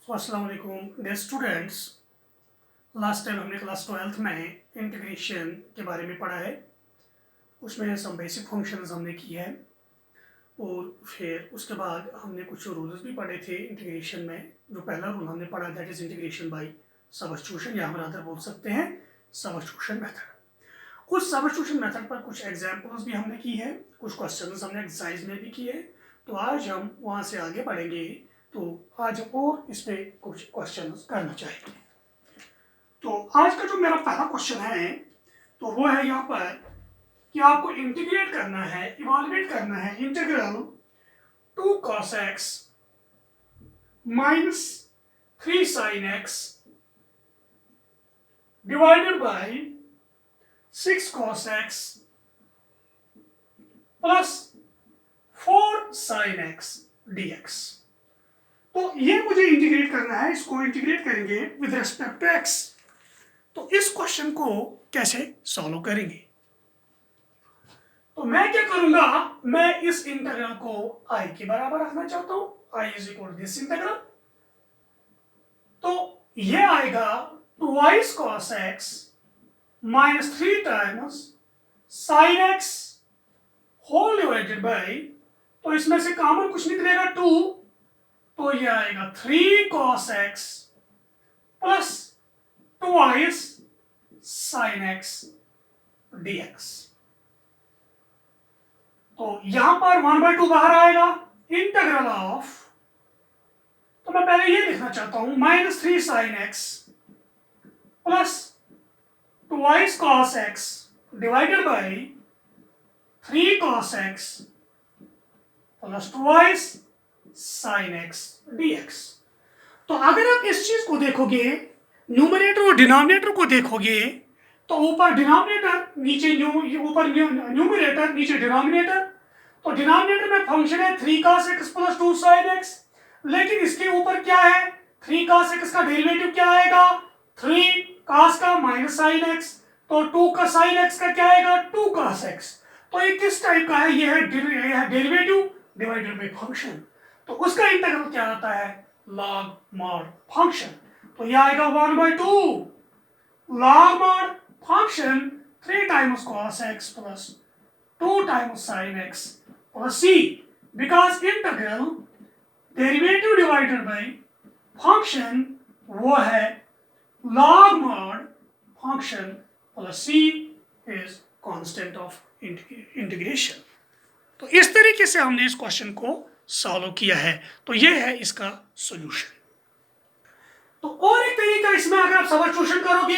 अस्सलाम वालेकुम dear students. Last time हमने क्लास 12th में इंटीग्रेशन के बारे में पढ़ा है। उसमें सम बेसिक फंक्शंस हमने किए हैं और फिर उसके बाद हमने कुछ रूल्स भी पढ़े थे इंटीग्रेशन में। जो पहला रूल हमने पढ़ा that is integration by substitution, या हम रादर बोल सकते हैं सब्स्टिट्यूशन मेथड। उस सब्स्टिट्यूशन मेथड पर कुछ एग्जाम्पल्स भी हमने की है, कुछ क्वेश्चंस हमने एक्सरसाइज में भी किए। तो आज हम वहाँ से आगे बढ़ेंगे। तो आज और इसमें कुछ क्वेश्चंस करना चाहेंगे। तो आज का जो मेरा पहला क्वेश्चन है तो वो है यहाँ पर कि आपको इंटीग्रेट करना है, इवालुएट करना है इंटीग्रल 2 cos x माइनस 3 sin x divided by 6 cos x plus 4 sin x dx। तो ये मुझे इंटीग्रेट करना है, इसको इंटीग्रेट करेंगे विद रिस्पेक्ट टू x। तो इस क्वेश्चन को कैसे सॉल्व करेंगे? तो मैं क्या करूंगा, मैं इस इंटीग्रल को i के बराबर रखना चाहता हूं, i is equal to this integral. तो ये आएगा 2 cos x माइनस 3 times sin x whole divided by, तो इसमें से कॉमन कुछ निकलेगा 2, तो ये आएगा 3 cos x plus 2 sin x dx। तो यहां पर 1/2 बाहर आएगा, इंटीग्रल ऑफ, तो मैं पहले ये लिखना चाहता हूं minus 3 sin x plus 2 cos x divided bye 3 cos x plus 2 sin x dx। तो अगर आप इस चीज को देखोगे, न्यूमरेटर और डिनोमिनेटर को देखोगे, तो ऊपर डिनोमिनेटर नीचे ऊपर न्यूमरेटर नीचे डिनोमिनेटर। तो डिनोमिनेटर में फंक्शन है 3 cos x plus 2 sin x, लेकिन इसके ऊपर क्या है, 3 cos x का डेरिवेटिव क्या आएगा, 3 cos का माइनस sin x, तो 2 का sin x का क्या आएगा, 2 cos x। तो ये किस टाइप का है, ये है डेरिवेटिव डिवाइडेड बाय फंक्शन। तो उसका इंटीग्रल क्या आता है, log mod फंक्शन। तो ये आएगा 1/2 log mod function 3 times cos x plus 2 times sin x plus c, because integral derivative divided by function वो है log mod function plus c is constant of integration। तो इस तरीके से हमने इस क्वेश्चन को सॉल्व किया है। तो ये है इसका सॉल्यूशन। तो और एक तरीका इसमें अगर आप सब्स्टिट्यूशन करोगे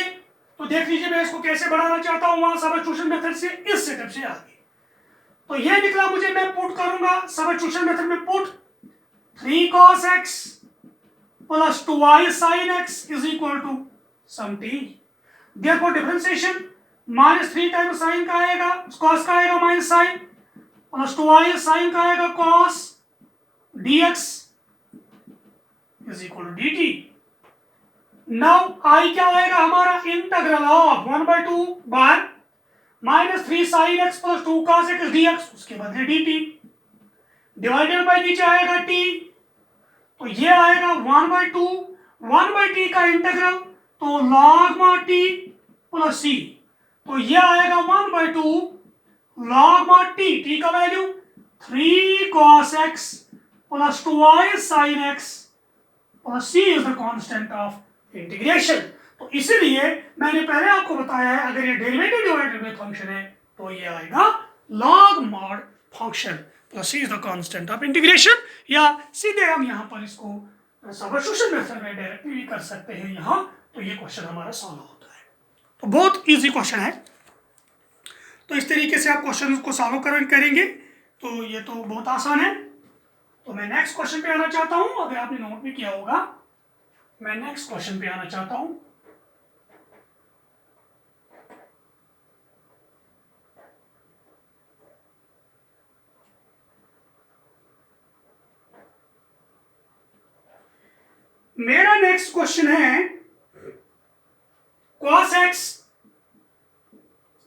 तो देख लीजिए, मैं इसको कैसे बढ़ाना चाहता हूं वहां सब्स्टिट्यूशन मेथड से इस सेटअप से आगे। तो ये निकला मुझे, मैं पुट करूंगा सब्स्टिट्यूशन मेथड में, put 3 cos x plus 2 sin x is equal to some t। Therefore differentiation minus 3 times sin का आएगा, cos का आएगा माइनस sin, प्लस 2 sin का आएगा cos dx is equal to dt। Now i क्या आएगा हमारा, इंटीग्रल ऑफ 1/2 बार minus 3 sin x plus 2 cos x dx, उसके बदले dt डिवाइडेड बाय नीचे आएगा t। तो ये आएगा 1/2 1/t का इंटीग्रल, तो log mod t plus c। तो ये आएगा 1/2 log mod t का value 3 cos x plus 2 sin x plus c is the constant of integration. तो इसीलिए मैंने पहले आपको बताया है, अगर ये डेरिवेटिव डिवाइडेड बाय फंक्शन है तो ये आएगा log mod function plus c is the constant of integration. या सीधे हम यहाँ पर इसको सब्स्टिट्यूशन मेथड में डायरेक्टली भी कर सकते हैं यहाँ। तो ये क्वेश्चन हमारा सॉल्व होता है। तो बहुत इजी क्वेश्चन है। तो इस तरीके से आप क्वेश्चन को सॉल्व करेंगे तो ये तो बहुत आसान है। तो मैं नेक्स्ट क्वेश्चन पे आना चाहता हूँ। अगर आपने नोट भी किया होगा, मैं नेक्स्ट क्वेश्चन पे आना चाहता हूँ। मेरा नेक्स्ट क्वेश्चन है cos x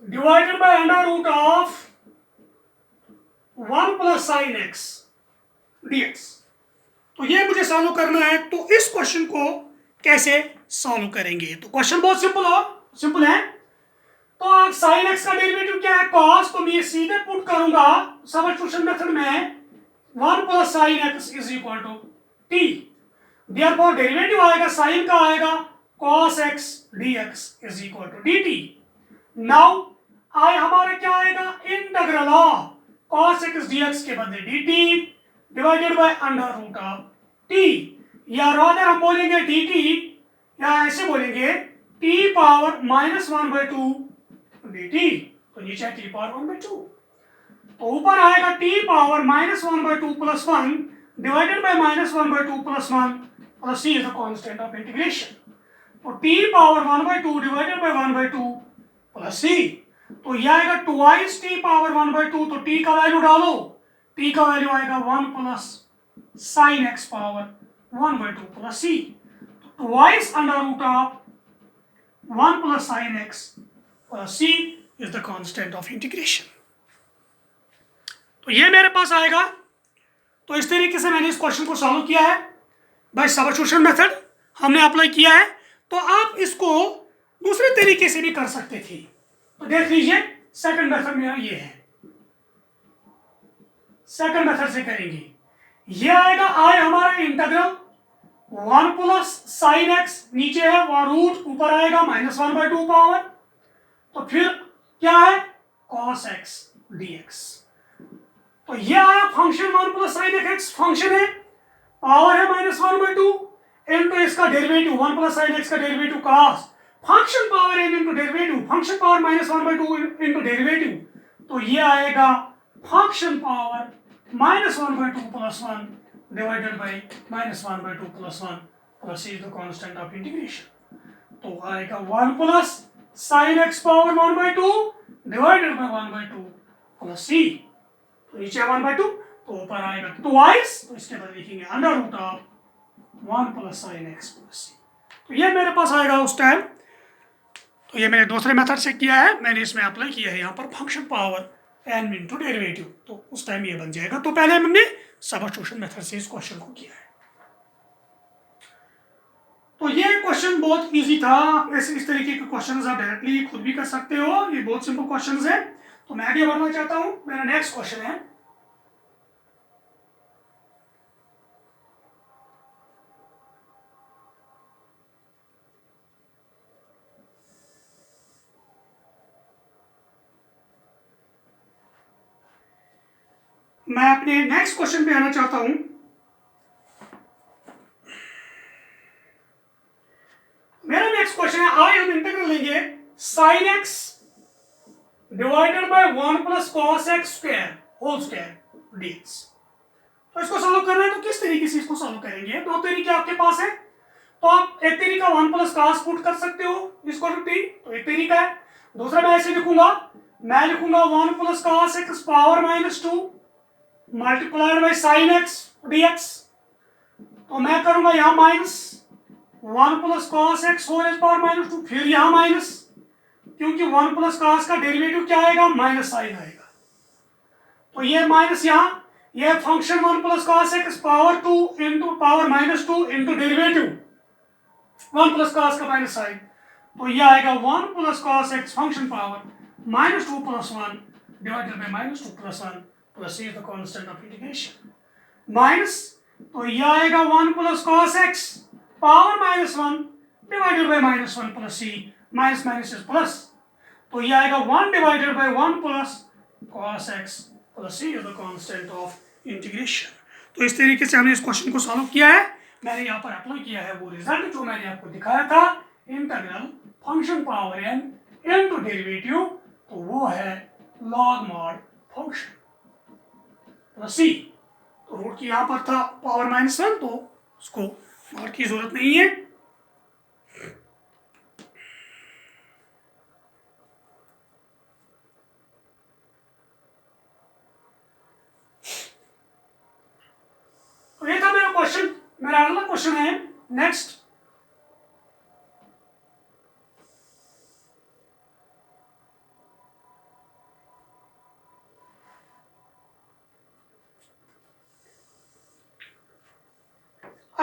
divided by under root of 1 plus sin x dx। तो ये मुझे सॉल्व करना है। तो इस क्वेश्चन को कैसे सॉल्व करेंगे? तो क्वेश्चन बहुत सिंपल है। तो आप साइन एक्स का डेरिवेटिव क्या है? कॉस। तो मैं सीधे पुट करूंगा सब्स्टिट्यूशन मेथड में 1 plus sine x is equal to t. Therefore derivative आएगा साइन का आएगा cos x dx is equal to dt। Now I हमारा क्या आएगा? Integral of cos x dx के बदले dt divided by under root of t, या rather हम बोलेंगे dt, या ऐसे बोलेंगे t पावर -1/2 dt। तो नीचे t पावर 1/2, तो ऊपर आएगा t power -1/2 plus 1 divided by -1/2 plus 1 plus c is the constant of integration. तो t power 1/2 divided by 1/2 plus c, तो यह आएगा ट्वाइस t पावर 1/2। तो t का वैल्यू डालो, t का वैल्यू आएगा 1 plus sine x power 1/2 plus c, twice under root of 1 plus sine x plus c is the constant of integration. तो ये मेरे पास आएगा। तो इस तरीके से मैंने इस क्वेश्चन को सॉल्व किया है बाय सब्स्टिट्यूशन मेथड हमने अप्लाई किया है। तो आप इसको दूसरे तरीके से भी कर सकते थे। तो देख लीजिए सेकंड मेथड मेरा ये है, सेकंड मेथड से करेंगे। ये आएगा आई हमारा इंटीग्रल 1 प्लस साइन एक्स, नीचे है वो रूट, ऊपर आएगा -1/2 पावर, तो फिर क्या है cos x dx। तो ये आया function 1 plus sine x function है, पावर है -1/2 इनटू इसका डेरिवेटिव 1 प्लस साइन एक्स का derivative cos, function power n into derivative, function power -1/2 into derivative, तो ये आएगा function power -1/2 plus 1 divided by -1/2 plus 1 plus is the constant of integration. तो आएगा 1 plus sine x power 1/2 divided by 1/2 plus c, तो नीचे 1/2, तो ऊपर आएगा ट्वाइस, तो इसके बाद लिखेंगे under root of 1 plus sine x plus c। तो ये मेरे पास आएगा उस टाइम। तो ये मैंने दूसरे मेथड से किया है, मैंने इसमें अप्लाई किया है यहाँ पर function power n into derivative, तो उस टाइम ये बन जाएगा। तो पहले हमने सब्स्टिट्यूशन मेथड से इस क्वेश्चन को किया है। तो ये क्वेश्चन बहुत इजी था। ऐसे इस तरीके के क्वेश्चन आप डायरेक्टली खुद भी कर सकते हो, ये बहुत सिंपल क्वेश्चन है। तो मैं आगे बढ़ना चाहता हूँ। मेरा नेक्स्ट क्वेश्चन है, मैं अपने नेक्स्ट क्वेश्चन पे आना चाहता हूं। मेरा नेक्स्ट क्वेश्चन है, आज हम इंटीग्रल लेंगे sine x divided by 1 plus cos x square whole square DX. तो इसको सॉल्व करना है, तो किस तरीके से इसको सॉल्व करेंगे? दो तरीके आपके पास है। तो आप एक तरीका 1 प्लस कॉस पुट कर सकते हो इसको टू टी, तो एक तरीका है। दूसरा मैं ऐसे लिखूंगा, मैं लिखूंगा 1 plus cos x power -2 multiplied by sine x dx. तो मैं करूंगा यहाँ -1 plus cos x whole power -2, फिर यहाँ माइनस, क्योंकि 1 प्लस कॉस का डेरिवेटिव क्या आएगा? माइनस साइन आएगा। तो ये माइनस यहाँ, ये function 1 plus cos x power 2 into power -2 into derivative 1 plus cos का माइनस साइन, तो ये आएगा 1 plus cos x function power -2 plus 1 divided by -2 plus 1 plus c is the constant of integration. Minus, तो ये आएगा 1 plus cos x power -1 divided by -1 plus c, minus minus is plus, तो ये आएगा 1 divided by 1 plus cos x plus c is the constant of integration. तो इस तरीके से हमने इस क्वेश्चन को सॉल्व किया है। मैंने यहाँ पर अप्लाई किया है वो रिजल्ट जो मैंने आपको दिखाया था, integral function power n into derivative, तो वो है log mod function plus c। तो रूट की यहाँ पर था पावर -1, तो उसको मॉड की जरूरत नहीं है। तो ये था मेरा क्वेश्चन। मेरा अगला क्वेश्चन है next,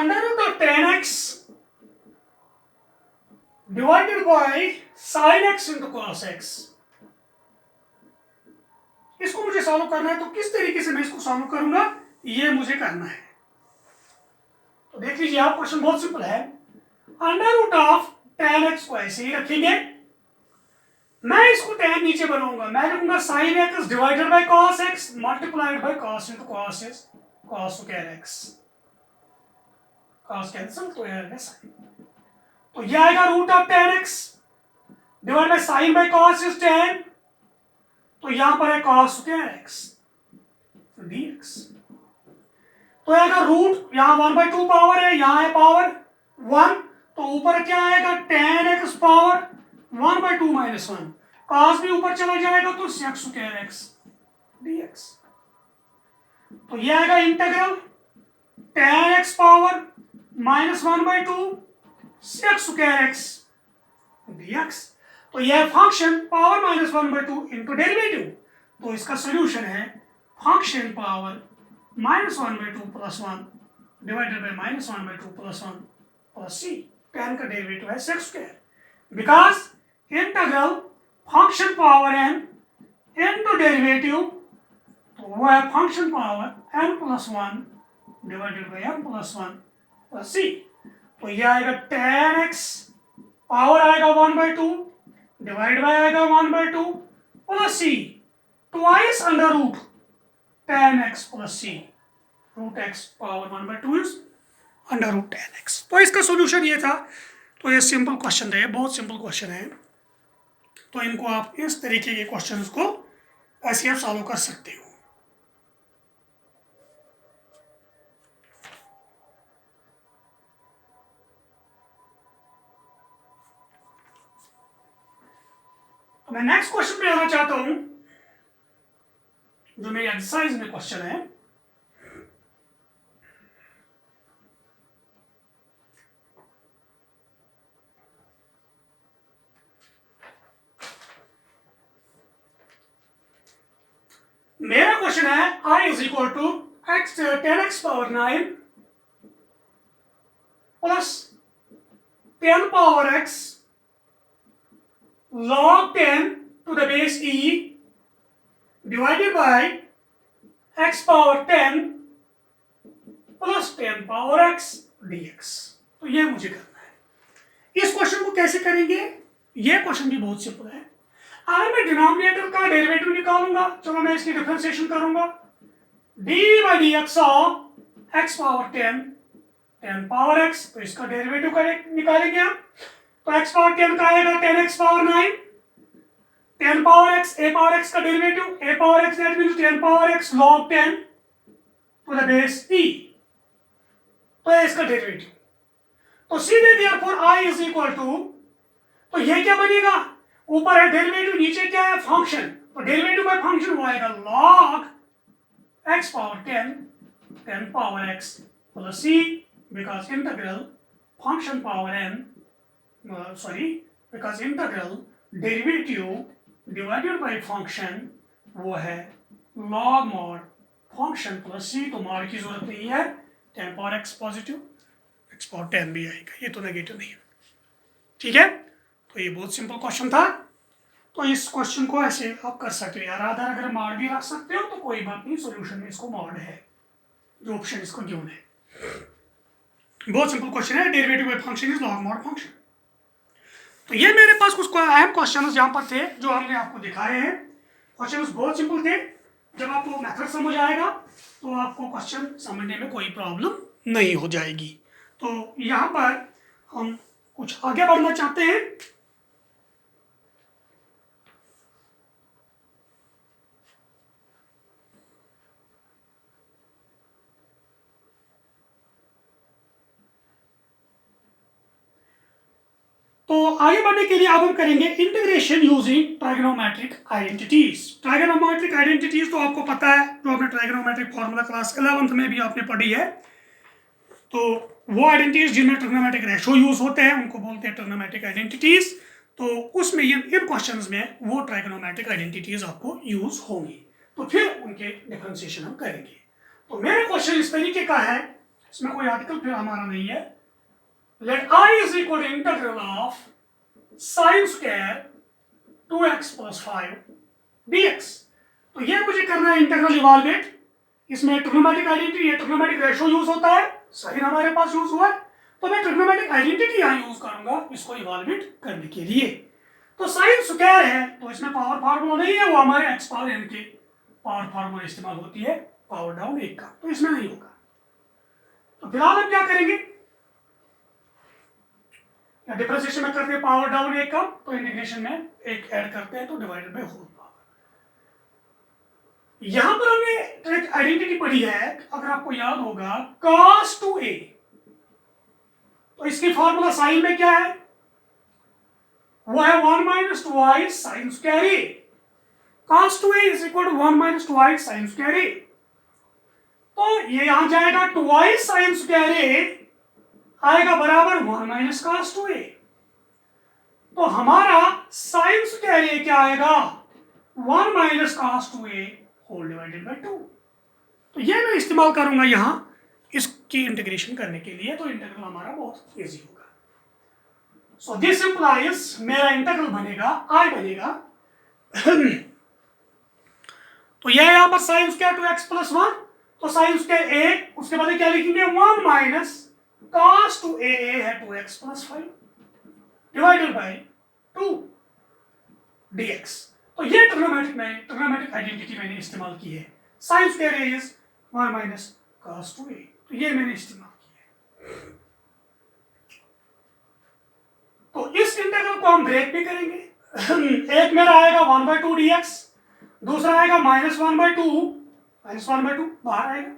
under root of 10x divided by sin x into cos x। इसको मुझे सॉल्व करना है, तो किस तरीके से मैं इसको सॉल्व करूंगा ये मुझे करना है। तो देख लीजिए आप, क्वेश्चन बहुत सिंपल है। अंडर रूट ऑफ 10x को ऐसे ही रखेंगे, मैं इसको tan नीचे बनाऊंगा, मैं लिखूंगा sin x divided by cos x multiplied by cos into cos x cos square x। cos cancel तो ये आएगा sin। तो ये आएगा root of 10x divide by sin by cos is 10, तो यहां पर है cos स्क्वायर x dx। तो आएगा रूट, यहां 1/2 पावर है, यहां है पावर 1, तो ऊपर क्या आएगा tan x power 1/2 minus 1, cos भी ऊपर चला जाएगा तो sec स्क्वायर x dx। तो ये आएगा integral tan x power minus 1/2 sec square x dx। तो यह function power minus 1/2 into derivative, तो इसका सोल्यूशन है function power minus 1/2 plus 1 divided by minus 1/2 plus 1 plus c। tan का डेरिवेटिव है sec square, because integral function power n into derivative, तो वो है function power n plus 1 divided by n plus 1 plus c। तो ये आएगा tan x power आएगा 1/2 divide by आएगा 1/2 plus c twice under root tan x plus c, root x power 1/2 is under root tan x। तो इसका solution ये था। तो ये सिंपल क्वेश्चन है, बहुत सिंपल क्वेश्चन है। तो इनको आप इस तरीके के क्वेश्चंस को ऐसे आप सॉल्व कर सकते हो। मैं नेक्स्ट क्वेश्चन पे आना चाहता हूं, जो मेरी एक्सरसाइज में क्वेश्चन है। मेरा क्वेश्चन है i is equal to x 10x power 9 plus 10 power x log 10 to the base e divided by x power 10 plus 10 power x dx। तो ये मुझे करना है। इस क्वेश्चन को कैसे करेंगे? ये क्वेश्चन भी बहुत सिंपल है। अगर मैं डिनोमिनेटर का डेरिवेटिव निकालूंगा, चलो मैं इसकी डिफरेंशिएशन करूंगा, d by dx of x power 10 power x, तो इसका डेरिवेटिव निकालेंगे हम। तो x पावर 10 का आएगा 10x power 9, 10 power x, a power x का derivative a power x, that means 10 power x log 10 to the base e, तो है इसका डेरिवेटिव। तो सीधे therefore i is equal to, तो ये क्या बनेगा, ऊपर है डेरिवेटिव, नीचे क्या है फंक्शन, तो डेरिवेटिव बाय फंक्शन वो आएगा log x power 10 power x plus c, because integral function power n, because integral derivative divided by function वो है log mod function plus c, तो mod की जरूरत नहीं है, 10 power x positive, x power 10 भी आएगा, ये तो नेगेटिव नहीं है। ठीक है, तो ये बहुत सिंपल क्वेश्चन था। तो इस क्वेश्चन को ऐसे आप कर सकते हो यार, आधा अगर मॉड भी रख सकते हो तो कोई बात नहीं, सॉल्यूशन में इसको मॉड है, जो ऑप्शन इसको गिवन है। बहुत सिंपल क्वेश्चन है, derivative by function is log mod function. तो ये मेरे पास कुछ अहम क्वेश्चन यहाँ पर थे जो हमने आपको दिखाए हैं। क्वेश्चन बहुत सिंपल थे, जब आपको मेथड समझ आएगा तो आपको क्वेश्चन समझने में कोई प्रॉब्लम नहीं हो जाएगी। तो यहाँ पर हम कुछ आगे बढ़ना चाहते हैं। तो आगे बढ़ने के लिए अब हम करेंगे integration using trigonometric identities. Trigonometric identities तो आपको पता है, जो आपने ट्राइगोनोमेट्रिक फॉर्मूला क्लास 11th में भी आपने पढ़ी है। तो वो आइडेंटिटीज जिनमें ट्रिग्नोमेट्रिक रेशो यूज होते हैं उनको बोलते हैं ट्रिग्नोमेट्रिक आइडेंटिटीज। तो उसमें इन क्वेश्चंस में वो ट्राइगोनोमेट्रिक आइडेंटिटीज आपको यूज होंगी, तो फिर उनके डिफरेंशिएशन हम करेंगे। तो मेरा क्वेश्चन इस तरीके का है, इसमें कोई आर्टिकल फिर हमारा नहीं है। Let I is equal to integral of sine square 2x + 5 dx। तो ये मुझे करना है इंटीग्रल इवाल्युएट। इसमें ट्रिग्नोमेट्रिक आइडेंटिटी या ट्रिग्नोमेट्रिक रेशियो यूज होता है, साइन हमारे पास यूज हुआ है, तो मैं ट्रिग्नोमेट्रिक आइडेंटिटी यहाँ यूज करूंगा इसको इवाल्युएट करने के लिए। तो साइन स्क्वायर है तो इसमें पावर फार्मूला नहीं है, वो हमारे x पावर n के पावर फार्मूला इस्तेमाल होती है पावर डाउन 1 का, तो इसमें नहीं होगा। तो फिलहाल हम क्या करेंगे, या डिफरेंशिएशन में करते हैं पावर डाउन 1 का, तो इंटीग्रेशन में 1 ऐड करते हैं तो डिवाइडेड बाय होल पावर। यहां पर हमने एक आइडेंटिटी पढ़ी है, अगर आपको याद होगा, cos 2a। तो इसकी फार्मूला साइन में क्या है, वो है 1 - 2i sin square a। cos 2a is equal to 1 - 2i sin square a। तो ये यहां जाएगा 2i sin square a आएगा बराबर 1 - cos 2a। तो हमारा sin square a क्या आएगा, 1 - cos 2a whole divided by 2। तो ये मैं इस्तेमाल करूंगा यहां इसकी इंटीग्रेशन करने के लिए, तो इंटीग्रल हमारा बहुत इजी होगा। सो दिस इंप्लाइज मेरा इंटीग्रल बनेगा I बनेगा तो यह यहां पर साइन स्क्वायर 2x + 1, तो साइन स्क्वायर a, उसके बाद क्या लिखेंगे 1 - cos 2a है 2x + 5 डिवाइडेड बाय 2 dx। तो ये ट्रिग्नोमेट्रिक आइडेंटिटी मैंने इस्तेमाल की है, sine square a is 1 - cos 2a, तो ये मैंने इस्तेमाल किया है। तो इस इंटीग्रल को हम ब्रेक भी करेंगे। एक मेरा आएगा 1/2 dx, दूसरा आएगा -1/2 बाहर आएगा,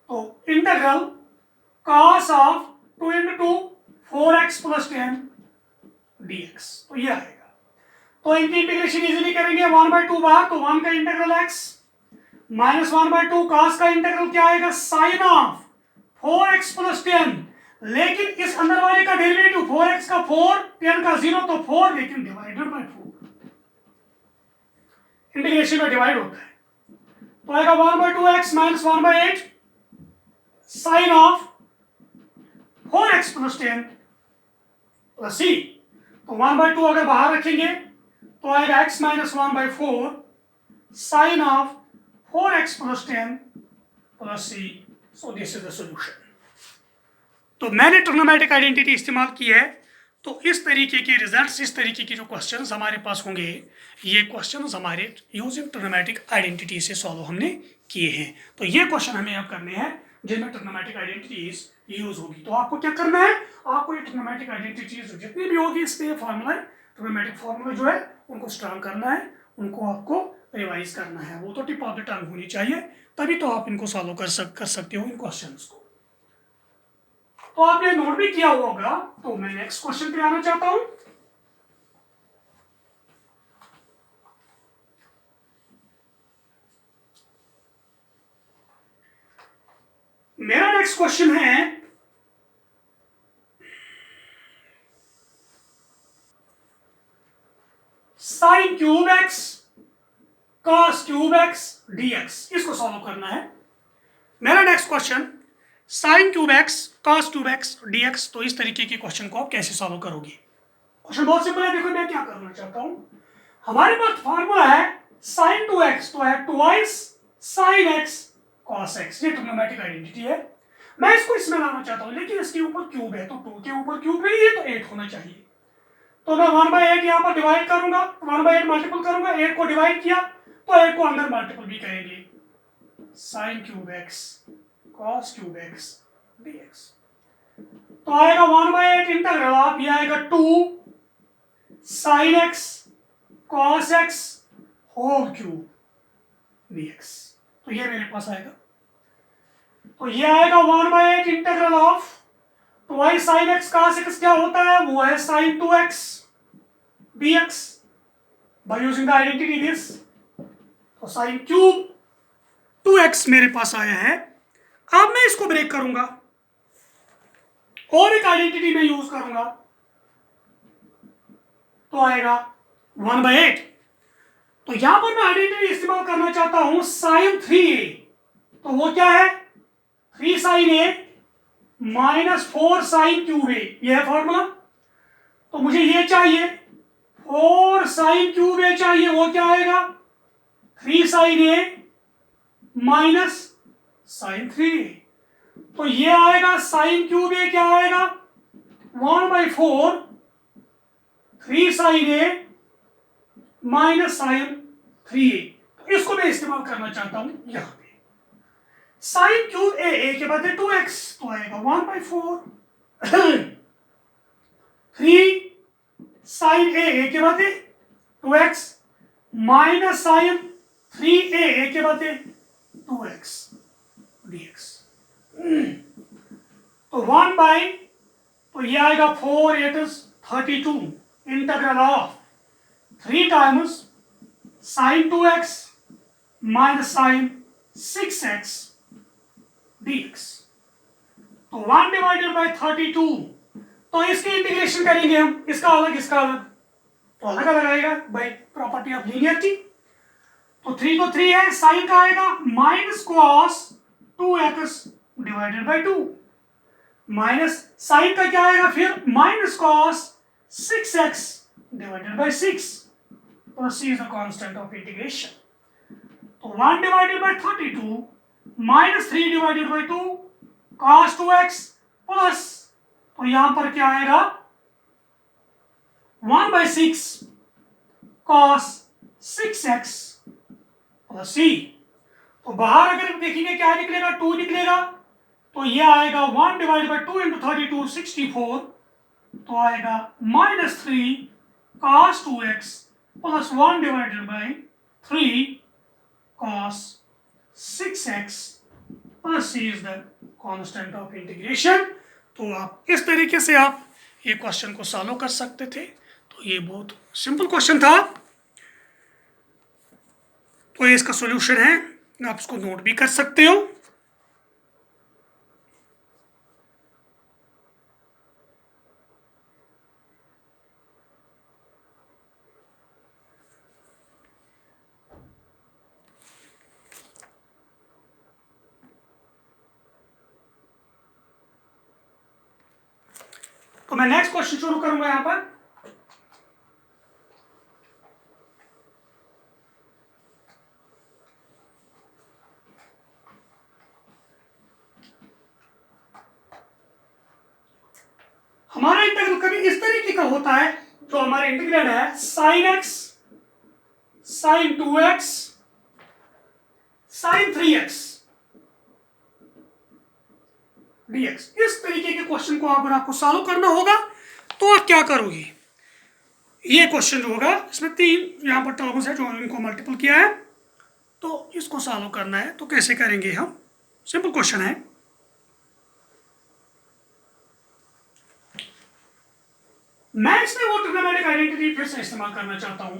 तो integral cos of 2 × 2 4x + 10 dx, तो ये आएगा। तो इनकी इंटीग्रेशन इजीली करेंगे, 1/2 बाहर, तो 1 का इंटीग्रल x, -1/2 cos का इंटीग्रल क्या आएगा, sin ऑफ 4x + 10, लेकिन इस अंदर वाले का डेरिवेटिव 4x का 4, 10 का 0, तो 4, लेकिन डिवाइडेड बाय 4, इंटीग्रेशन में डिवाइड होता है, तो आएगा 1/2x - 1/8 sin of 4x + 10 + c। तो 1/2 अगर बाहर रखेंगे तो आएगा x - 1/4 sin of 4x + 10 + c। So this is the solution. तो मैंने ट्रिग्नोमेट्रिक आइडेंटिटी इस्तेमाल की है, तो इस तरीके के रिजल्ट्स, इस तरीके के जो क्वेश्चंस हमारे पास होंगे, ये क्वेश्चंस हमारे यूजिंग ट्रिग्नोमेट्रिक आइडेंटिटी से सॉल्व हमने किए हैं। तो ये क्वेश्चन हमें अब करने हैं जिनमें ट्रिग्नोमेट्रिक आइडेंटिटीज यूज होगी। तो आपको क्या करना है, आपको ये ट्रिग्नोमेट्रिक आइडेंटिटीज जितनी भी होगी इस पे फार्मूला, ट्रिग्नोमेट्रिक फार्मूला जो है उनको स्ट्रॉन्ग करना है, उनको आपको रिवाइज करना है, वो तो टिप ऑफ द टंग होनी चाहिए, तभी तो आप इनको सॉल्व कर सकते हो इन क्वेश्चंस को। तो आपने नोट भी किया होगा, तो मैं नेक्स्ट क्वेश्चन पे आना चाहता हूं। मेरा नेक्स्ट क्वेश्चन है sin cube x cos cube x dx, इसको सॉल्व करना है। मेरा next question sin cube x cos cube x dx, तो इस तरीके के क्वेश्चन को आप कैसे सॉल्व करोगे। क्वेश्चन बहुत सिंपल है, देखो मैं क्या करना चाहता हूं, हमारे पास फार्मूला है sin 2x, तो है 2 sin x cos x, ये ट्रिग्नोमेट्रिक आइडेंटिटी है। मैं इसको इसमें लाना चाहता हूं, लेकिन इसके ऊपर क्यूब है, तो 2 के ऊपर क्यूब नहीं है, तो 8 होना चाहिए। तो मैं 1/8 यहाँ पर डिवाइड करूंगा, 1/8 मल्टीपल करूंगा, 8 को डिवाइड किया तो 8 को अंदर मल्टीपल भी करेंगे, sin cube x cos cube x dx। तो आएगा 1/8 इंटीग्रल ऑफ, ये आएगा 2 sin x cos x whole cube dx, तो ये मेरे पास आएगा। तो ये आएगा 1/8 integral of 2 sin x cos x, क्या होता है, वो है sin 2x dx by using the identity this। तो sin क्यूब 2x मेरे पास आया है। अब मैं इसको ब्रेक करूंगा और एक आइडेंटिटी में यूज करूंगा, तो आएगा 1/8। तो यहां पर मैं आइडेंटिटी इस्तेमाल करना चाहता हूं sin 3a, तो वो क्या है 3 sin a -4 साइन क्यूब ए, यह है फॉर्मूला। तो मुझे ये चाहिए 4 साइन क्यूब ए चाहिए, वो क्या आएगा 3 साइन ए माइनस साइन 3 ए। तो ये आएगा साइन क्यूब ए क्या आएगा 1/4 3 sign A minus sign 3a। तो इसको मैं इस्तेमाल करना चाहता हूं यहां पे। साइन क्यूब ए के बदले 2x, तो आएगा 1/4 3 साइन ए के बदले 2x माइनस साइन 3a के बदले 2x dx। तो 1 तो ये आएगा 4 8 32 integral of 3 times sine 2x minus sine 6x dx। तो 1/32, तो इसकी इंटीग्रेशन करेंगे हम, इसका अलग इसका अलग, तो अलग अलग आएगा बाय प्रॉपर्टी ऑफ लीनियरिटी। तो 3 को 3 है, साइन का आएगा minus cos 2x divided by 2 minus sine का क्या आएगा फिर minus cos 6x divided by 6 plus c is the constant of integration. तो 1/32 minus 3 divided by 2 cos 2x plus, तो यहां पर क्या आएगा 1/6 cos 6x plus c। तो बाहर अगर देखेंगे क्या निकलेगा 2 निकलेगा, तो ये आएगा 1/2 into 32 64, तो आएगा -3 cos 2x plus 1/3 cos 6x plus c is the constant of integration। तो आप इस तरीके से आप ये क्वेश्चन को सॉल्व कर सकते थे। तो ये बहुत सिंपल क्वेश्चन था। तो ये इसका सॉल्यूशन है, आप इसको नोट भी कर सकते हो। तो मैं नेक्स्ट क्वेश्चन शुरू करूंगा यहां पर। हमारा इंटीग्रल कभी इस तरीके का होता है, जो हमारा इंटीग्रल है sine x sine 2x sine 3x dx। इस तरीके के क्वेश्चन को अगर आपको सॉल्व करना होगा तो आप क्या करोगे, ये क्वेश्चन जो होगा इसमें 3 यहाँ पर टर्म्स है जो इनको मल्टीपल किया है, तो इसको सॉल्व करना है। तो कैसे करेंगे हम, सिंपल क्वेश्चन है। मैं इसमें वो ट्रिग्नोमेट्रिक आइडेंटिटी फिर से इस्तेमाल करना चाहता हूं।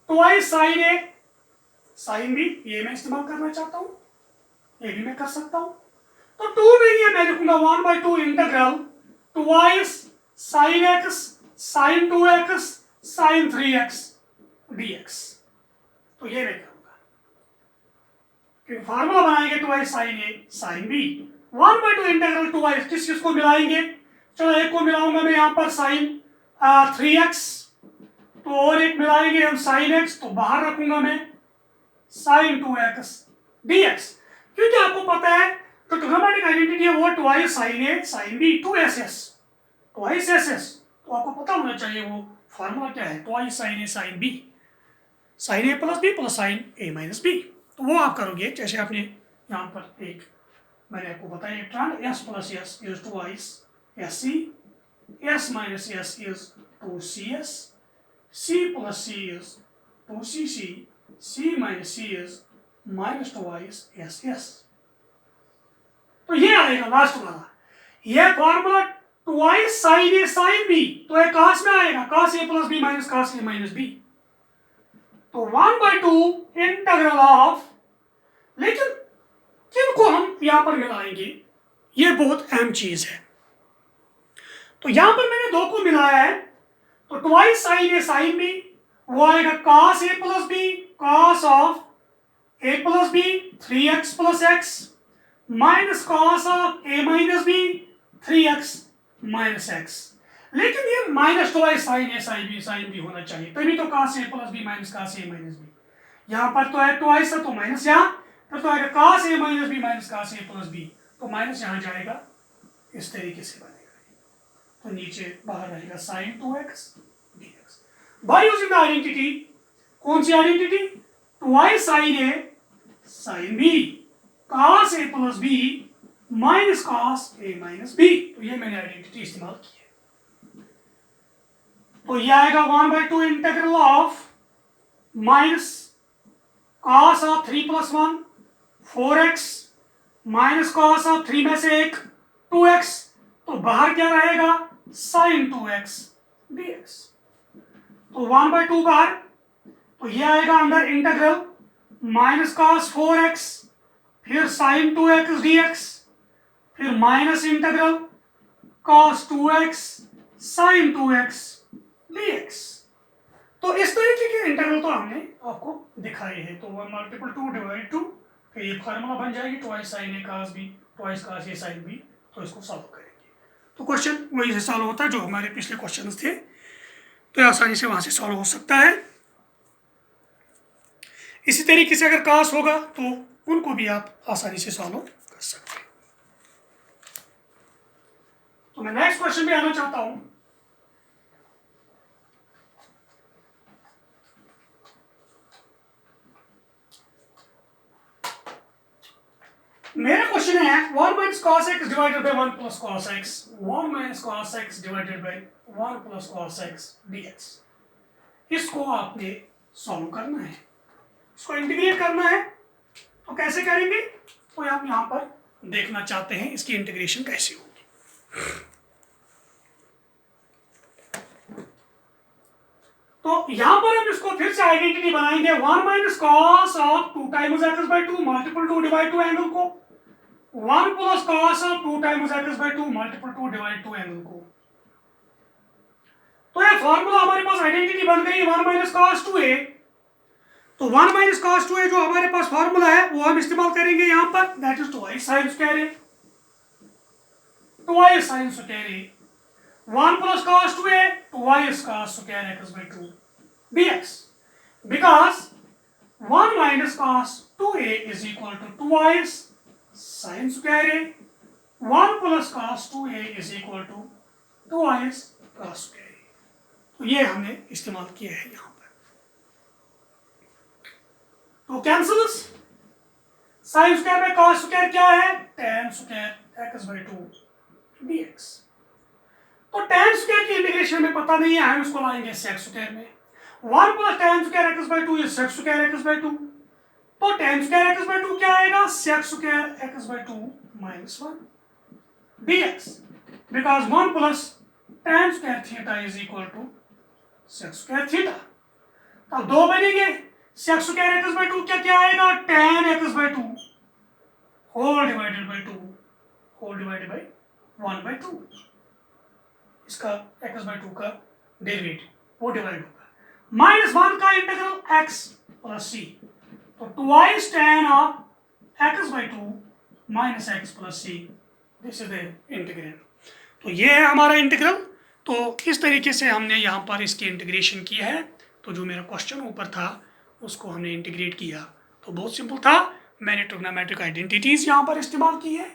ट्वाइस साइन ए साइन बी, ये मैं इस्तेमाल करना चाहता हूं, ये भी मैं कर सकता हूं। तो 2 नहीं है, मैं लिखूंगा 1/2 integral twice sine x sine 2x sine 3x dx। तो ये मैं करूंगा, क्योंकि फार्मूला बनाएंगे ट्वाइस साइन ए साइन बी 1/2 इंटीग्रल ट्वाइस, किसको मिलाएंगे, चलो एक को मिलाऊंगा मैं यहाँ पर साइन 3x, तो और एक मिलाएंगे हम साइन x, तो बाहर रखूंगा मैं साइन 2x dx। क्योंकि आपको पता है तो ट्रिग्नोमेट्रिक आइडेंटिटी है वो ट्वाइस साइन ए sine b 2ss twice ss। तो आपको पता होना चाहिए वो फार्मूला क्या है, twice sine A sine b sine A plus B plus sign A minus b. तो वो आप करोगे जैसे आपने यहाँ पर एक मैंने आपको बताया ट्रांड s plus s is twice sc, s minus s is 2cs, c plus c is 2cc, c minus c is minus twice ss। तो ये आएगा लास्ट वाला, ये फॉर्मूला ट्वाइस साइन ए साइन बी, तो ये कास में आएगा कास ए प्लस बी माइनस कास ए minus b. तो 1/2 इंटीग्रल ऑफ, लेकिन किनको हम यहां पर मिलाएंगे, ये बहुत अहम चीज है। तो यहां पर मैंने 2 को मिलाया है, तो ट्वाइस साइन ए साइन बी वो आएगा cos a plus B cos of a plus B 3x plus x minus cos of A minus B 3x minus x. लेकिन ये माइनस ट्वाइस साइन ए साइन बी होना चाहिए, तभी तो cos a plus B minus cos a minus B. यहाँ पर तो है ट्वाइस है तो माइनस यहाँ, फिर तो आएगा cos a minus B minus cos a plus B, तो माइनस यहाँ जाएगा, इस तरीके से बनेगा। तो नीचे बाहर रहेगा sine 2x dx। By using the identity, कौन सी identity? Twice sine A sine b cos a plus B minus cos a minus b, तो ये मैंने आइडेंटिटी इस्तेमाल की है। तो ये आएगा 1/2 integral of minus cos of 3 plus 1 4x minus cos of 3 में से एक 2x, तो बाहर क्या रहेगा? sin 2x dx। तो 1/2 बाहर, तो ये आएगा अंदर इंटीग्रल माइनस cos 4x फिर sin 2x dx, फिर minus integral cos 2x sin 2x dx। तो इस तरीके के इंटीग्रल तो हमने आपको दिखाए हैं। तो 1 मल्टीपल 2 डिवाइड 2, फिर ये फार्मूला बन जाएगी twice sine A cos b twice cos a sin b। तो इसको सॉल्व करेंगे, तो क्वेश्चन वही से सॉल्व होता है जो हमारे पिछले क्वेश्चंस थे, तो ये आसानी से वहां से सॉल्व हो सकता है। इसी तरीके से अगर cos होगा तो उनको भी आप आसानी से सॉल्व कर सकते हैं। तो मैं नेक्स्ट क्वेश्चन भी आना चाहता हूं। मेरा क्वेश्चन है 1 minus cos x divided by 1 plus cos x, 1 minus cos x divided by 1 plus cos x dx। इसको आपने सॉल्व करना है, इसको इंटीग्रेट करना है। तो कैसे करेंगे? तो आप यहाँ पर देखना चाहते हैं इसकी इंटीग्रेशन कैसे होगी। तो यहाँ पर हम इसको फिर से आइडेंटिटी बनाएंगे। 1 minus cos of 2 times x by 2 multiple 2 divide 2 angle को, 1 plus cos of 2 times x by 2 multiple 2 divide 2 angle को। तो ये फॉर्मूला हमारे पास आइडेंटिटी बन गई 1 माइनस cos 2a। तो 1 माइनस cos 2a जो हमारे पास फॉर्मूला है वो हम इस्तेमाल करेंगे यहाँ पर, that is twice sine square A, twice sine square A. 1 plus cos 2a twice cos square x by 2 dx, because 1 minus cos 2a is equal to twice sin square a, 1 plus cos 2a is equal to twice cos square a। तो ये हमने इस्तेमाल किया है यहाँ पर। तो cancels, sin square में cos स्क्वायर क्या है? tan square x by 2 dx। तो tan स्क्वायर की इंटीग्रेशन में पता नहीं है, हम इसको लाएंगे sec स्क्वायर में। 1 plus tan square x by 2 is sec square x by 2। तो tan स्क्वायर x by 2 क्या आएगा? sec square x by 2 minus 1 dx, because 1 plus tan square theta is equal to sec square theta. अब दो बनेंगे, sec square x by 2 क्या आएगा? tan x by 2 whole divided by 2 whole divided by 1 by 2। इसका x by 2 का derivative वो divide होगा, minus 1 का इंटीग्रल x प्लस c, तो twice tan of x by 2 minus x plus c, this is the integral. तो ये है हमारा इंटीग्रल। तो इस तरीके से हमने यहाँ पर इसकी इंटीग्रेशन की है। तो जो मेरा क्वेश्चन ऊपर था उसको हमने इंटीग्रेट किया, तो बहुत सिंपल था। मैंने ट्रिग्नोमेट्रिक आइडेंटिटीज यहाँ पर इस्तेमाल की है।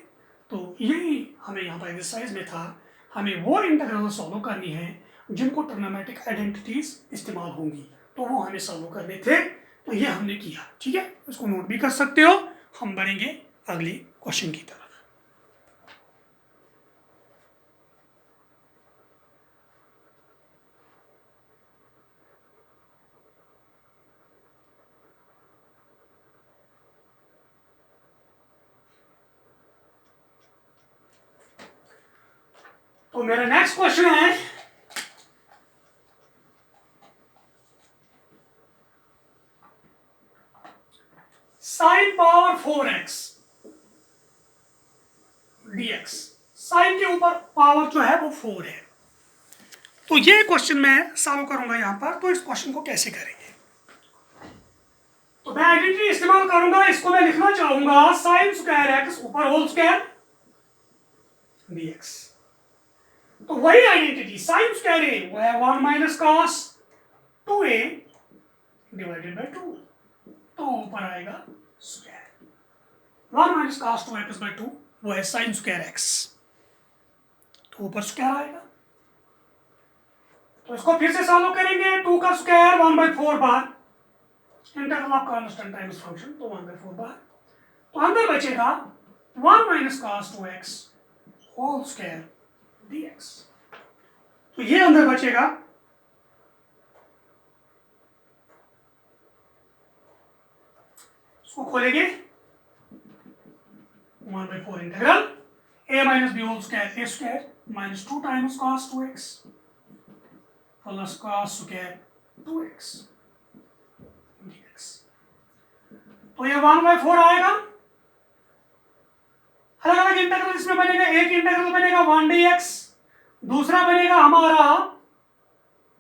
तो यही हमें यहाँ पर एक्सरसाइज में था, हमें वो इंटीग्रल सॉल्व करनी है जिनको ट्रिग्नोमेट्रिक आइडेंटिटीज इस्तेमाल होंगी, तो वो हमें सॉल्व करने थे। तो ये हमने किया, ठीक है, इसको नोट भी कर सकते हो। हम बढ़ेंगे अगले क्वेश्चन की तरफ। तो मेरा नेक्स्ट क्वेश्चन है sin power 4x dx। Sine के ऊपर पावर जो है वो 4 है। तो ये क्वेश्चन मैं सॉल्व करूंगा यहाँ पर। तो इस क्वेश्चन को कैसे करेंगे? तो मैं आइडेंटिटी इस्तेमाल करूंगा, इसको मैं लिखना चाहूंगा साइन स्क्वायर एक्स ऊपर होल स्क्वायर dx। तो वही आइडेंटिटी साइन स्क्वायर ए वो है 1 minus cos 2a divided by 2, तो ऊपर आएगा square 1 minus cos 2x bye 2 वो है साइन स्क्वायर एक्स, तो ऊपर स्क्वायर आएगा। तो इसको फिर से सॉल्व करेंगे, 2 का स्क्वायर 1/4 बार integral of constant times function, तो 1/4 बार, तो अंदर बचेगा 1 minus cos 2x whole square dx। तो ये अंदर बचेगा, इसको खोलेंगे 1/4 integral a minus B whole square a square minus 2 times cos 2x plus cos square 2x dx। तो ये 1/4 आएगा। अलग अलग इंटीग्रल इसमें बनेगा, एक इंटीग्रल बनेगा 1dx, दूसरा बनेगा हमारा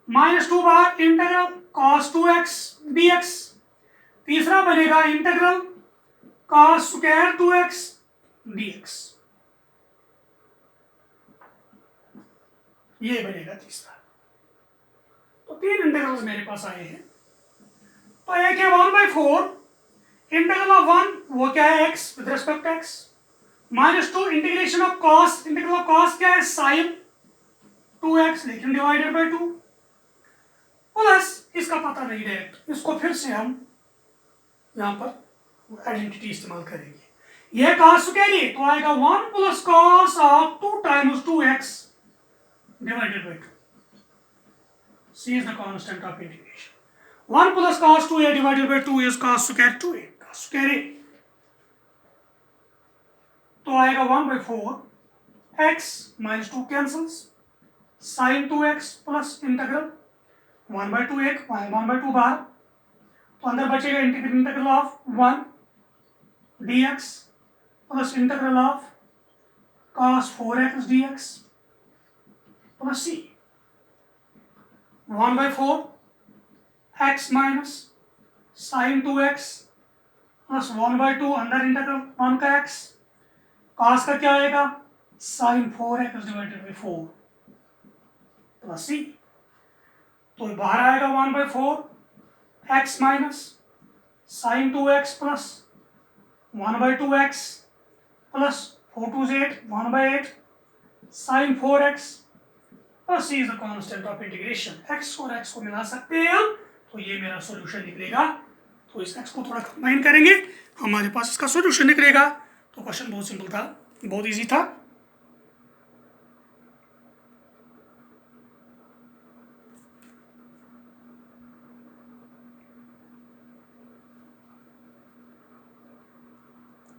-2 बार इंटीग्रल cos 2x dx, तीसरा बनेगा integral cos square 2x dx, ये बनेगा तीसरा। तो 3 इंटीग्रल्स मेरे पास आए हैं। तो एक है 1/4 इंटीग्रल ऑफ 1 वो क्या है x with respect x, -2 integration of cos, integral of cos क्या है sin 2x लेकिन डिवाइडेड बाय 2, प्लस इसका पता नहीं डायरेक्ट, इसको फिर से हम यहां पर आइडेंटिटी इस्तेमाल करेंगे। ये cos स्क्वायर है तो आएगा 1 plus cos of 2 times 2x divided by 2, c is the constant of integration, 1 plus cos 2a divided by 2 is cos square 2a, cos square a, तो आएगा 1/4 x minus 2 cancels, sin 2x plus integral 1/2 एक 1/2 बार, तो अंदर बचेगा integral of 1 dx plus integral of cos 4x dx plus c 1/4 x minus sin 2x plus 1/2 अंदर integral 1 का x, cos का क्या आएगा sin 4x divided by 4 plus c, तो बाहर आएगा 1/4 x minus sin 2x plus 1/2x plus 4 2 8 1/8 sin 4x plus c is the constant of integration. x और x को मिला सकते हैं हम, तो ये मेरा सॉल्यूशन निकलेगा। तो इस x को थोड़ा कंबाइन करेंगे, हमारे पास इसका सॉल्यूशन निकलेगा। तो क्वेश्चन बहुत सिंपल था, बहुत इजी था।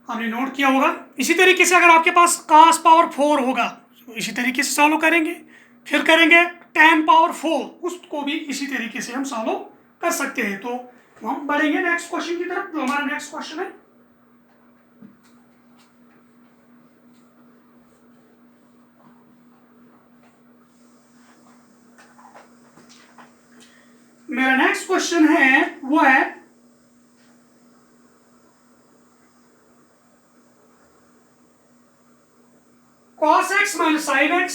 आपने नोट किया होगा। इसी तरीके से अगर आपके पास cos पावर 4 होगा तो इसी तरीके से सॉल्व करेंगे, फिर करेंगे tan पावर 4, उसको भी इसी तरीके से हम सॉल्व कर सकते हैं। तो हम बढ़ेंगे नेक्स्ट क्वेश्चन की तरफ, जो हमारा नेक्स्ट क्वेश्चन है। मेरा नेक्स्ट क्वेश्चन है वो है cos x minus sin x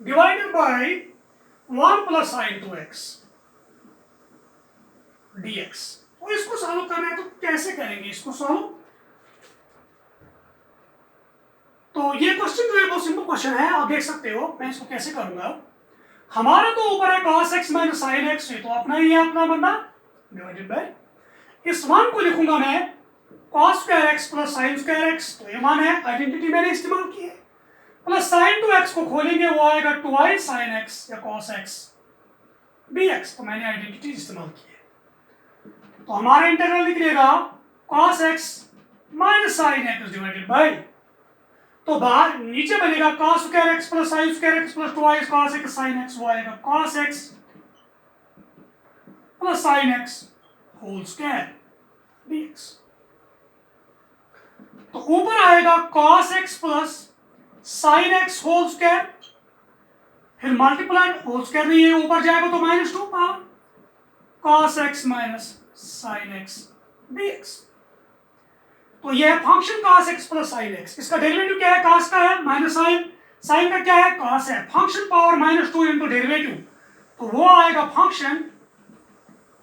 divided by 1 plus sin 2x dx। तो इसको सॉल्व करना है तो कैसे करेंगे इसको सॉल्व? तो ये क्वेश्चन जो है बहुत सिंपल क्वेश्चन है, आप देख सकते हो। मैं इसको कैसे करूंगा, हमारा तो ऊपर है cos x minus sin x, तो अपना ही है अपना बंदा डिवाइडेड बाय इस 1 को लिखूंगा मैं cos square x plus sin square x, तो ये मान है, आइडेंटिटी मैंने इस्तेमाल की है, प्लस sin 2x को खोलेंगे वो आएगा 2i sin x या cos x dx, तो मैंने आइडेंटिटी इस्तेमाल की है। तो हमारा इंटीग्रल निकलेगा cos x minus sin x divided by, तो बाहर नीचे बनेगा cos square x plus sin square x plus 2i cos x sin x, वो आएगा cos x plus sin x whole square dx। तो ऊपर आएगा cos x plus sin x whole square, फिर मल्टीप्लाई होल स्क्वायर नहीं है ऊपर जाएगा तो -2 power cos x minus sin x dx। तो यह है function cos x plus sin x। इसका डेरिवेटिव क्या है? cos का है माइनस साइन, साइन का क्या है? cos है। फंक्शन पावर -2 इंटू डेरिवेटिव, तो वो आएगा function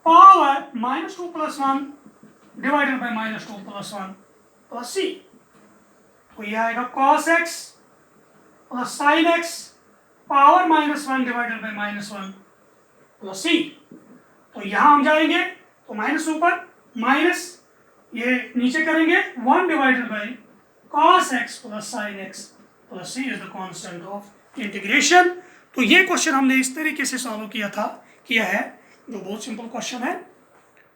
power -2 plus 1 divided by -2 plus 1 plus c। तो यह आएगा cos x plus sin x power -1 divided by -1 plus c। तो यहां हम जाएंगे तो माइनस ऊपर माइनस, ये नीचे करेंगे 1 divided by cos x plus sin x plus c is the constant of integration. तो ये क्वेश्चन हमने इस तरीके से सॉल्व किया है, जो बहुत सिंपल क्वेश्चन है।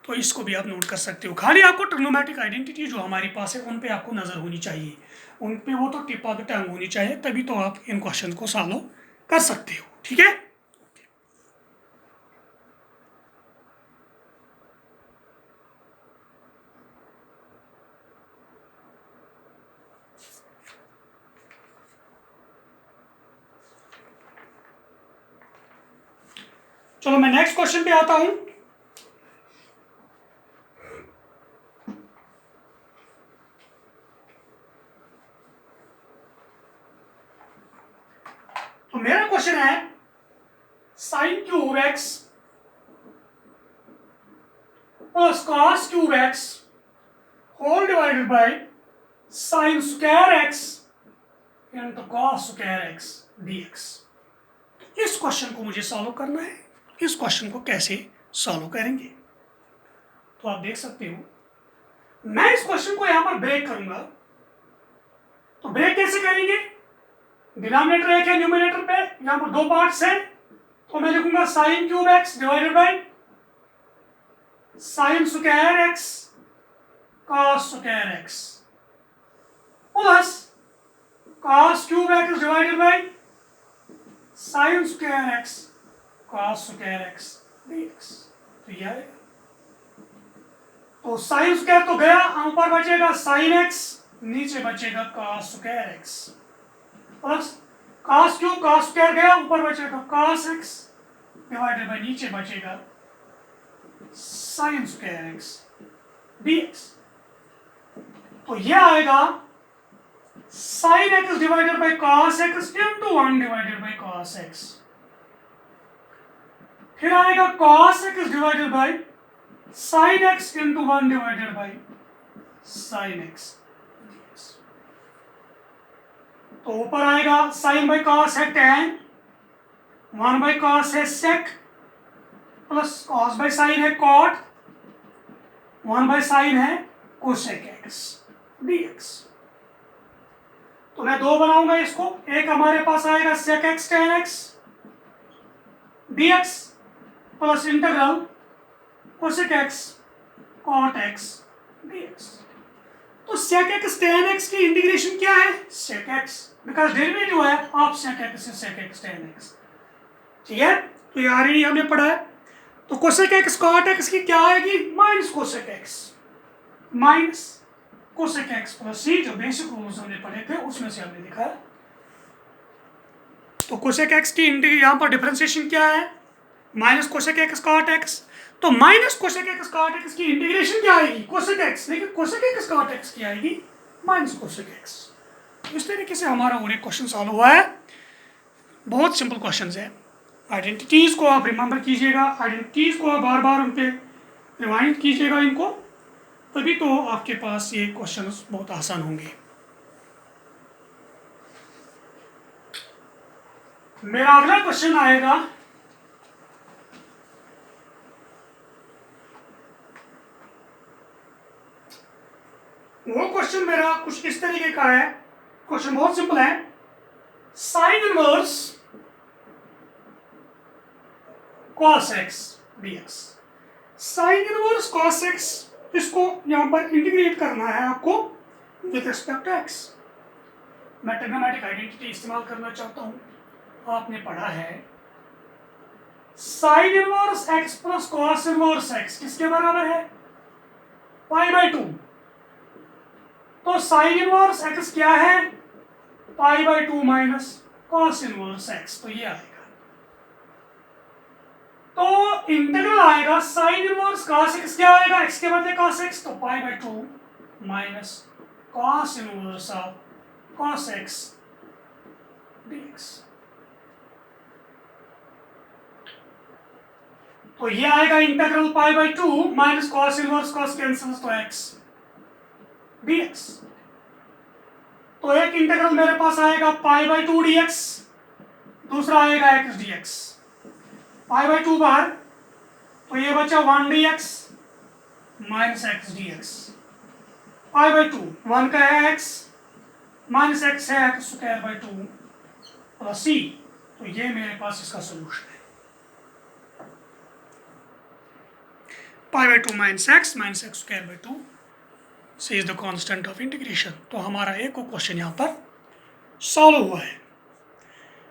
तो इसको भी आप नोट कर सकते हो। खाली आपको ट्रिग्नोमेट्रिक आइडेंटिटी जो हमारे पास है उन पे आपको नजर होनी चाहिए, उन पे वो तो टिप ऑफ द टंग होनी चाहिए, तभी तो आप इन क्वेश्चन को सॉल्व कर सकते हो। ठीक है, चलो मैं नेक्स्ट क्वेश्चन पे आता हूं। तो मेरा क्वेश्चन है sin cube x plus cos cube x whole divided by sin square x into cos square x dx। इस क्वेश्चन को मुझे सॉल्व करना है। इस क्वेश्चन को कैसे सॉल्व करेंगे? तो आप देख सकते हो, मैं इस क्वेश्चन को यहां पर ब्रेक करूंगा। तो ब्रेक कैसे करेंगे? डिनोमिनेटर एक है, न्यूमरेटर पे यहां पर दो पार्ट्स हैं, तो मैं लिखूंगा sin cube x divided by sin square x cos square x plus cos cube x divided by sin square x cos square x dx। तो यह है, तो sin स्क्वायर तो गया, ऊपर बचेगा sin x, नीचे बचेगा cos square x plus cos cube cos square गया, ऊपर बचेगा cos x डिवाइडेड बाई नीचे बचेगा sin स्क्वायर x dx। तो यह आएगा sin x divided by cos x into 1 divided by cos x, फिर आएगा cos x divided by sin x into 1 divided by sin x। तो ऊपर आएगा sin बाई cos है tan, 1 बाई cos है sec, plus cos by sin है cot, 1 by sin है cosec x dx। तो मैं दो बनाऊंगा इसको, एक हमारे पास आएगा sec x tan x dx plus integral cosec x cot x dx। तो sec x tan x की इंटीग्रेशन क्या है? sec x, बिकॉज डेरिवेटिव है ऑफ sec x से sec x tan x। ठीक है, तो ये ऑलरेडी हमने पढ़ा है। तो cosec x cot x की क्या आएगी? Minus cosec x minus cosec x plus c, जो बेसिक रूल्स हमने पढ़े थे उसमें से हमने लिखा है। तो cosec x की यहाँ पर डिफरेंशिएशन क्या है? Minus cosec x cot x। तो minus cosec x cot x की इंटीग्रेशन क्या आएगी? cosec x, लेकिन cosec x cot x की आएगी माइनस cosec x। इस तरीके से हमारा और एक क्वेश्चन सॉल्व हुआ है। बहुत सिंपल क्वेश्चन है। आइडेंटिटीज को आप रिमेंबर कीजिएगा, आइडेंटिटीज को आप बार बार उन पे रिवाइंड कीजिएगा इनको, तभी तो आपके पास ये क्वेश्चंस बहुत आसान होंगे। मेरा अगला क्वेश्चन आएगा वो क्वेश्चन मेरा कुछ इस तरीके का है। क्वेश्चन बहुत सिंपल है। Sine inverse cos x dx। Sine inverse cos x, इसको यहां पर इंटीग्रेट करना है आपको विद रिस्पेक्ट टू x। मैं ट्रिग्नोमेट्रिक आइडेंटिटी इस्तेमाल करना चाहता हूं। आपने पढ़ा है sine inverse x plus cos inverse x किसके बराबर है? Pi by 2। तो साइन इनवर्स x क्या है? Pi by 2 minus cos inverse x। तो ये आएगा। तो इंटीग्रल आएगा साइन इनवर्स कॉस एक्स, क्या आएगा एक्स के बदले कॉस एक्स, तो pi by 2 minus cos inverse of cos x dx। तो ये आएगा integral pi by 2 minus cos inverse cos cancels तो एक्स dx। तो एक इंटीग्रल मेरे पास आएगा पाई बाई 2 dx, दूसरा आएगा x dx। पाई बाई 2 बाहर, तो ये बचा 1 dx minus x dx। Pi by 2 1 का है x माइनस x है x square by 2 plus c। तो ये मेरे पास इसका सोल्यूशन है, pi by 2 minus x square by 2 c is the constant of integration. तो हमारा एक को क्वेश्चन यहाँ पर सॉल्व हुआ है।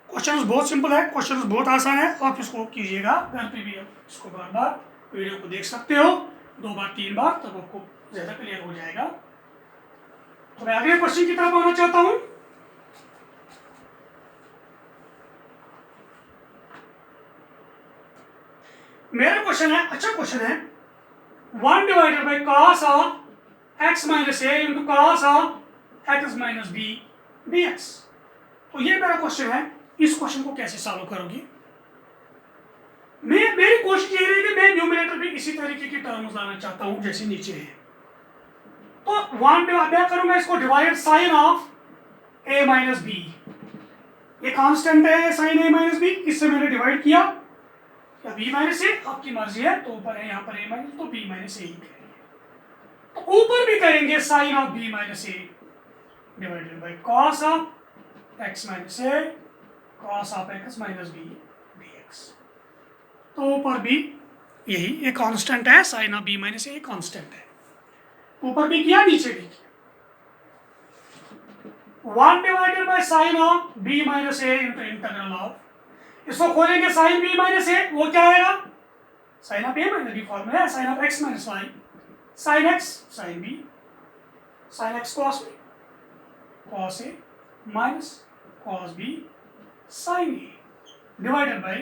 क्वेश्चन बहुत सिंपल है, क्वेश्चन बहुत आसान है, आप इसको कीजिएगा घर पे भी, आप इसको बार बार वीडियो को देख सकते हो 2 बार 3 बार, तब आपको ज़्यादा क्लियर हो जाएगा। तो मैं अगले क्वेश्चन की तरफ आना चाहता हूँ। मेरा क्वेश्चन है, अच्छा क्वेश्चन है, 1 divided by cos of x minus A into cos of x minus B dx। तो ये मेरा क्वेश्चन है, इस क्वेश्चन को कैसे सॉल्व करोगी? मेरी कोशिश ये रही कि मैं न्यूमरेटर भी इसी तरीके की टर्म्स लाना चाहता हूं जैसे नीचे है। तो 1 मैं करूंगा इसको divide sine of A minus B, ये कांस्टेंट है साइन ए माइनस बी, इससे मैंने डिवाइड किया, या बी माइनस ए आपकी मर्जी है, तो ऊपर है यहाँ पर ए माइनस, तो बी माइनस ए ही करेंगे। तो ऊपर भी करेंगे sine of B minus A divided by cos of x minus A cos of x minus B dx। तो ऊपर भी यही ये कांस्टेंट है, sine of B minus A constant है, ऊपर भी किया नीचे भी किया। 1 divided by sine of B minus A into integral of, इसको खोलेंगे साइन बी माइनस ए, वो क्या आएगा sine of A minus b formula है, sine of x minus y, sine x sine b, sine x cos b cos a minus cos b sine a divided by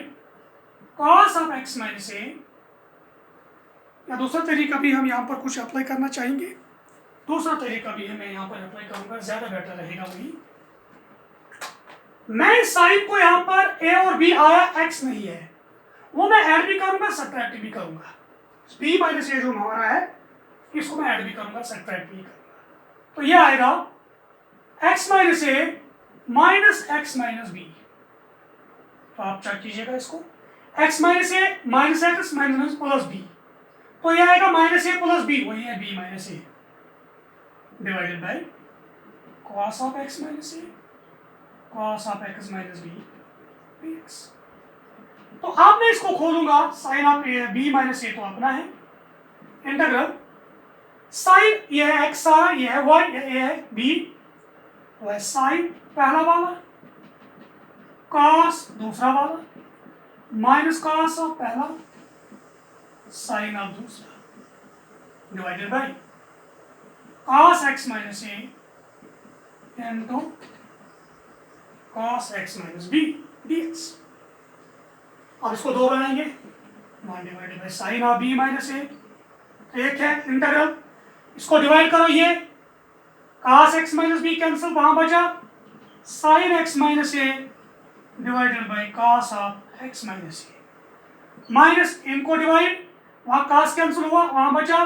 cos of x minus a. या दूसरा तरीका भी हम यहाँ पर कुछ apply करना चाहेंगे, दूसरा तरीका भी है मैं यहाँ पर अप्लाई करूँगा, ज़्यादा बेटर रहेगा वही। मैं साइन को यहाँ पर ए और बी आया एक्स नहीं है, वो मैं ऐड भी करूँगा सब्ट्रैक्ट भी करूँगा। बी माइनस ए जो हमारा है इसको मैं ऐड भी करूँगा सब्ट्रैक्ट भी करूँगा। तो ये आएगा x minus a minus x minus b. तो आप चेक कीजिएगा इसको, x minus a minus x minus plus B, तो ये आएगा माइनस ए प्लस बी, वही है b minus A divided by cos of x minus A cos of x minus B dx। तो अब मैं इसको खोलूंगा, sine of B minus a तो अपना है, इंटीग्रल साइन ये है एक्स सारा, ये है वाई, ये है बी, तो है साइन पहला वाला कॉस दूसरा वाला माइनस कॉस ऑफ पहला साइन ऑफ दूसरा divided by cos x minus A into cos x minus B dx। अब इसको 2 बनाएंगे, 1 divided by sine of B minus a, एक है इंटीग्रल, इसको डिवाइड करो, ये cos x minus b cancel, वहां बचा sin x minus A divided by cos of x minus a, minus इनको डिवाइड, वहां cos कैंसिल हुआ, वहां बचा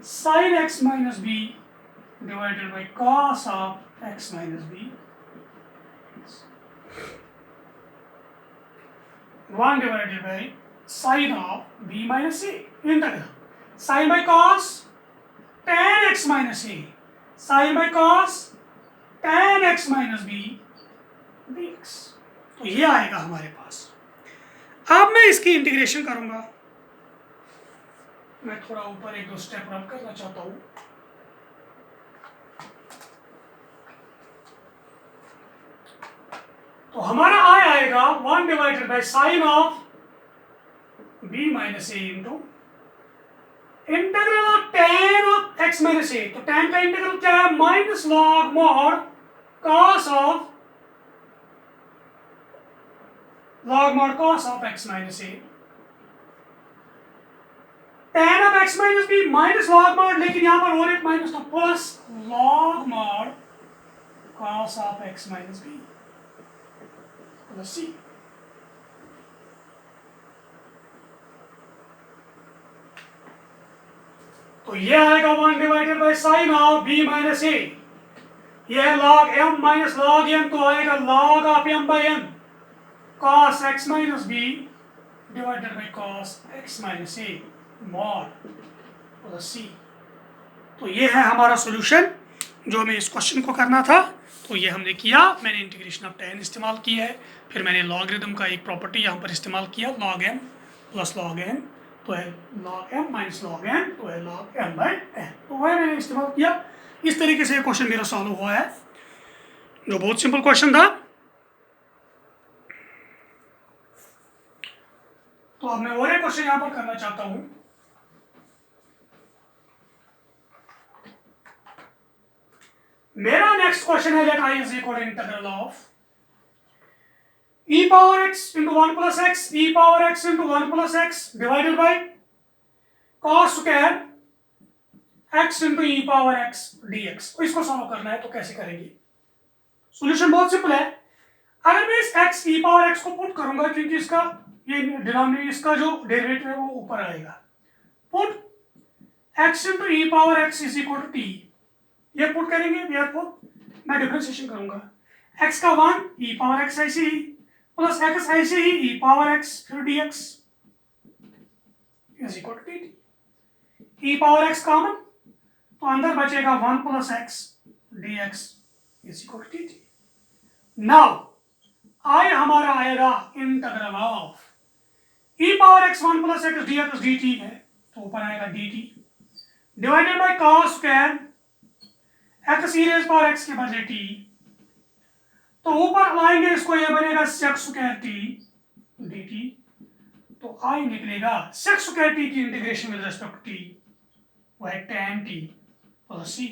sin x minus B divided by cos of x minus B. 1 divided by sine of B minus A integral sine by cos tan x minus A sine by cos tan x minus B dx। तो ये आएगा हमारे पास। अब मैं इसकी integration करूंगा, मैं थोड़ा ऊपर 1-2 स्टेप रन करना चाहता हूं। तो हमारा आएगा 1 divided by sine of B minus A into integral of tan of x minus a. तो tan का इंटीग्रल क्या है, माइनस लॉग मॉड cos ऑफ log mod cos of x minus a tan of x minus B minus log mod, लेकिन यहाँ पर और एक माइनस तो plus log mod cos of x minus b plus c. तो ये आएगा 1 divided by sine of b minus a. यह log m minus log n, तो आएगा log of m by n cos x minus b divided by cos x minus a mod plus c. तो ये है हमारा सॉल्यूशन जो हमें इस क्वेश्चन को करना था। तो ये हमने किया, मैंने इंटीग्रेशन ऑफ tan इस्तेमाल किया है, फिर मैंने लॉगरिथम का एक प्रॉपर्टी यहाँ पर इस्तेमाल किया log m plus log n, तो है log m minus log n, तो है log m बाई n, तो वह मैंने इस्तेमाल किया। इस तरीके से क्वेश्चन मेरा सॉल्व हुआ है, जो बहुत सिंपल क्वेश्चन था। तो अब मैं और एक क्वेश्चन यहाँ पर करना चाहता हूँ। मेरा नेक्स्ट क्वेश्चन है let i is equal integral of e power x into 1 plus x e power x into 1 plus x divided by cos square x into e power x dx। तो इसको solve करना है, तो कैसे करेंगे? Solution बहुत simple है। अगर मैं इस x e पावर x को पुट करूंगा, क्योंकि इसका ये डिनोमिनेटर, इसका जो डेरिवेटिव है वो ऊपर आएगा, put x into e power x is equal to t, ये पुट करेंगे, therefore मैं डिफरेंशिएशन करूंगा, x का 1 e पावर x ऐसे ही प्लस x ऐसे ही e पावर x फिर dx is equal to dt। e power x common, तो अंदर बचेगा 1 plus x dx is equal to dt। Now I हमारा आएगा integral of e power x 1 plus x dx dt है, तो ऊपर आएगा dt divided by cos square x e raise power x के बजाय t, तो ऊपर लाएंगे इसको, ये बनेगा sec स्क्वायर t dt, तो आई निकलेगा sec स्क्वायर t की integration with respect to t वो है tan t प्लस c,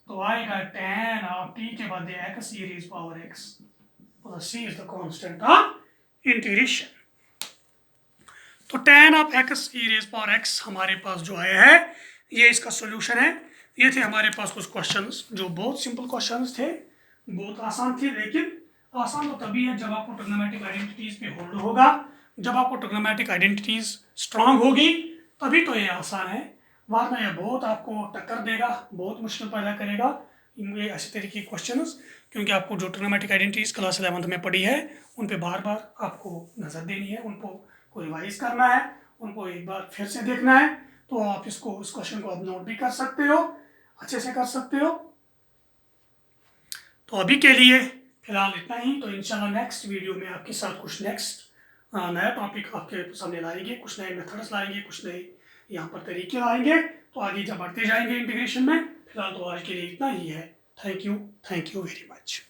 तो आएगा tan ऑफ t के बजाय x e raise power x plus c is the constant of integration. तो tan of x e raise power x हमारे पास जो आया है, ये इसका सॉल्यूशन है। ये थे हमारे पास कुछ क्वेश्चंस जो बहुत सिंपल क्वेश्चंस थे, बहुत आसान थे, लेकिन आसान तो तभी है जब आपको ट्रिग्नोमेट्रिक आइडेंटिटीज पे होल्ड होगा, जब आपको ट्रिग्नोमेट्रिक आइडेंटिटीज स्ट्रांग होगी तभी तो ये आसान है, वरना ये बहुत आपको टक्कर देगा, बहुत मुश्किल पैदा करेगा ये ऐसे तरीके के क्वेश्चंस, क्योंकि आपको जो ट्रिग्नोमेट्रिक आइडेंटिटीज क्लास 11th में पढ़ी है उन पे बार बार आपको नज़र देनी है, उनको रिवाइज करना है, उनको एक बार फिर से देखना है। तो आप इस क्वेश्चन को आप नोट भी कर सकते हो, अच्छे से कर सकते हो। तो अभी के लिए फिलहाल इतना ही, तो इंशाल्लाह नेक्स्ट वीडियो में आपके साथ कुछ नेक्स्ट नया टॉपिक आपके सामने लाएंगे, कुछ नए मेथड्स लाएंगे, कुछ नए यहाँ पर तरीके लाएंगे, तो आगे जब बढ़ते जाएंगे इंटीग्रेशन में। फिलहाल तो आज के लिए इतना ही है। Thank you very much.